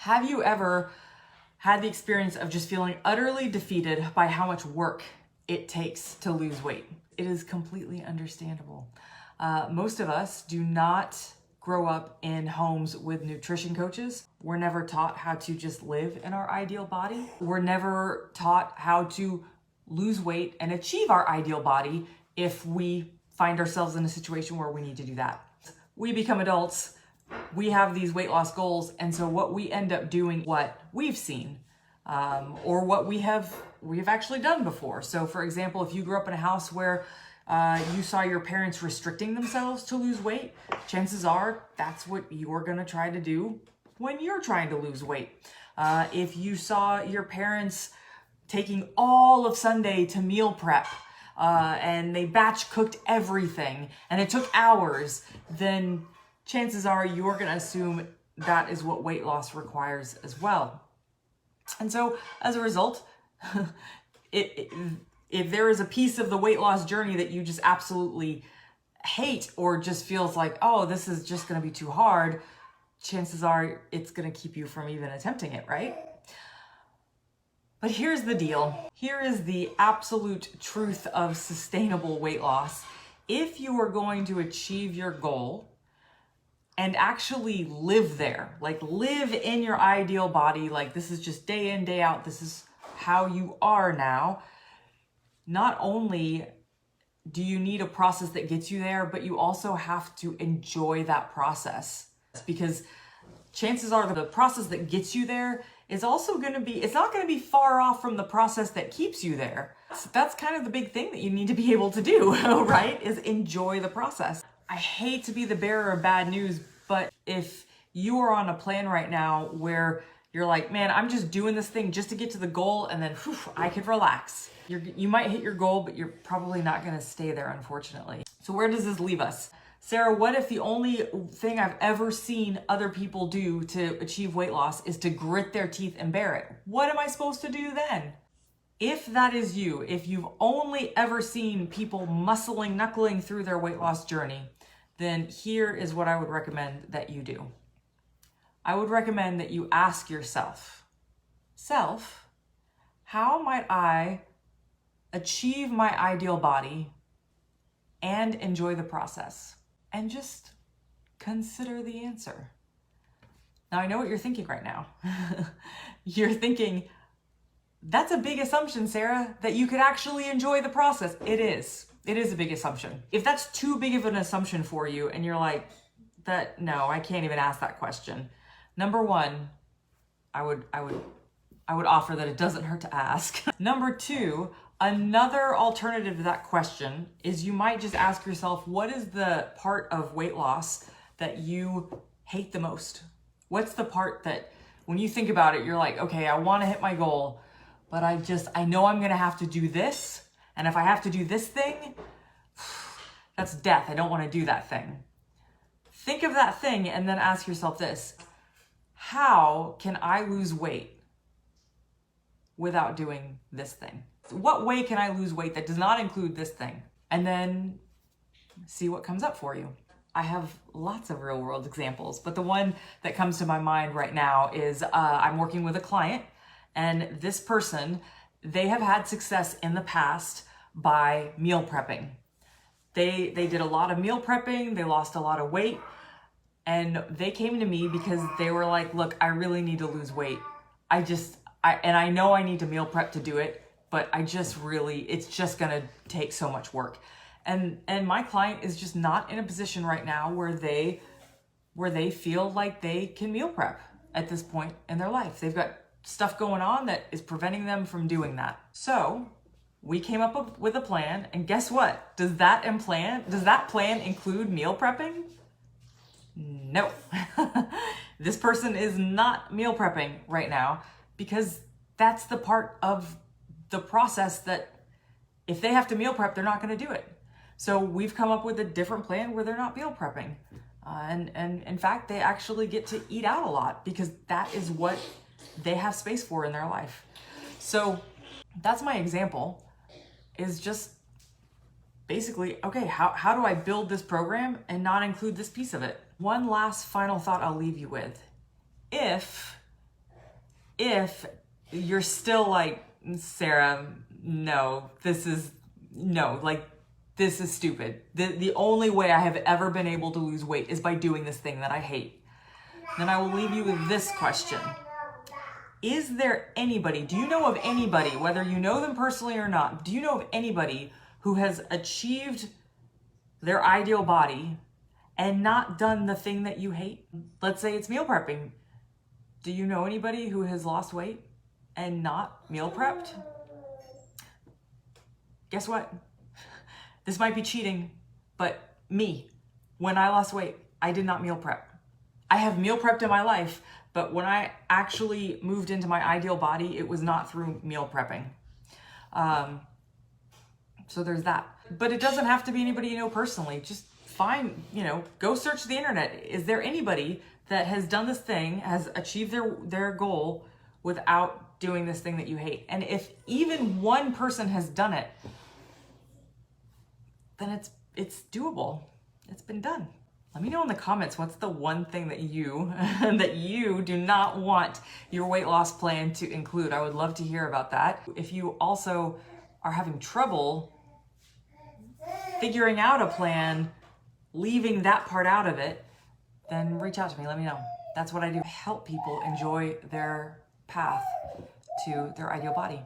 Have you ever had the experience of just feeling utterly defeated by how much work it takes to lose weight? It is completely understandable. Most of us do not grow up in homes with nutrition coaches. We're never taught how to just live in our ideal body. We're never taught how to lose weight and achieve our ideal body if we find ourselves in a situation where we need to do that. We become adults, we have these weight loss goals, and so what we end up doing, what we've seen, or what we have actually done before. So for example, if you grew up in a house where you saw your parents restricting themselves to lose weight, chances are that's what you're gonna try to do when you're trying to lose weight. If you saw your parents taking all of Sunday to meal prep, and they batch cooked everything and it took hours, then chances are you're gonna assume that is what weight loss requires as well. And so as a result, if there is a piece of the weight loss journey that you just absolutely hate or just feels like, oh, this is just gonna be too hard, chances are it's gonna keep you from even attempting it, right? But here's the deal. Here is the absolute truth of sustainable weight loss. If you are going to achieve your goal and actually live there, like live in your ideal body, like this is just day in, day out, this is how you are now, not only do you need a process that gets you there, but you also have to enjoy that process, because chances are the process that gets you there is also going to be, it's not going to be far off from the process that keeps you there. So that's kind of the big thing that you need to be able to do, right? Is enjoy the process. I hate to be the bearer of bad news, but if you are on a plan right now where you're like, man, I'm just doing this thing just to get to the goal and then whew, I could relax. You might hit your goal, but you're probably not going to stay there, unfortunately. So where does this leave us? Sarah, what if the only thing I've ever seen other people do to achieve weight loss is to grit their teeth and bear it? What am I supposed to do then? If that is you, if you've only ever seen people muscling, knuckling through their weight loss journey, then here is what I would recommend that you do. I would recommend that you ask yourself, how might I achieve my ideal body and enjoy the process? And just consider the answer. Now, I know what you're thinking right now. You're thinking, that's a big assumption, Sarah, that you could actually enjoy the process. It is. It is a big assumption. If that's too big of an assumption for you and you're like, no, I can't even ask that question. Number one, I would offer that it doesn't hurt to ask. Number two, another alternative to that question is you might just ask yourself, what is the part of weight loss that you hate the most? What's the part that when you think about it, you're like, okay, I want to hit my goal, but I know I'm going to have to do this. And if I have to do this thing, that's death. I don't want to do that thing. Think of that thing and then ask yourself this: how can I lose weight without doing this thing? What way can I lose weight that does not include this thing? And then see what comes up for you. I have lots of real world examples, but the one that comes to my mind right now is I'm working with a client, and this person, they have had success in the past by meal prepping. They did a lot of meal prepping, they lost a lot of weight, and they came to me because they were like, look, I really need to lose weight. I know I need to meal prep to do it, but it's just gonna take so much work. And my client is just not in a position right now where they feel like they can meal prep at this point in their life. They've got stuff going on that is preventing them from doing that. So we came up with a plan, and guess what? Does that plan include meal prepping? No. This person is not meal prepping right now because that's the part of the process that if they have to meal prep, they're not going to do it. So we've come up with a different plan where they're not meal prepping. And in fact, they actually get to eat out a lot because that is what they have space for in their life. So that's my example, is just basically, okay, how do I build this program and not include this piece of it? One last final thought I'll leave you with. If if you're still like, Sarah, no, this is stupid. The only way I have ever been able to lose weight is by doing this thing that I hate. Then I will leave you with this question. Is there anybody, do you know of anybody, whether you know them personally or not, do you know of anybody who has achieved their ideal body and not done the thing that you hate? Let's say it's meal prepping. Do you know anybody who has lost weight and not meal prepped? Guess what? This might be cheating, but me, when I lost weight, I did not meal prep. I have meal prepped in my life, but when I actually moved into my ideal body, it was not through meal prepping. So there's that. But it doesn't have to be anybody you know personally. Just find, go search the internet. Is there anybody that has done this thing, has achieved their goal without doing this thing that you hate? And if even one person has done it, then it's doable. It's been done. Let me know in the comments, what's the one thing that you do not want your weight loss plan to include? I would love to hear about that. If you also are having trouble figuring out a plan, leaving that part out of it, then reach out to me, let me know. That's what I do. Help people enjoy their path to their ideal body.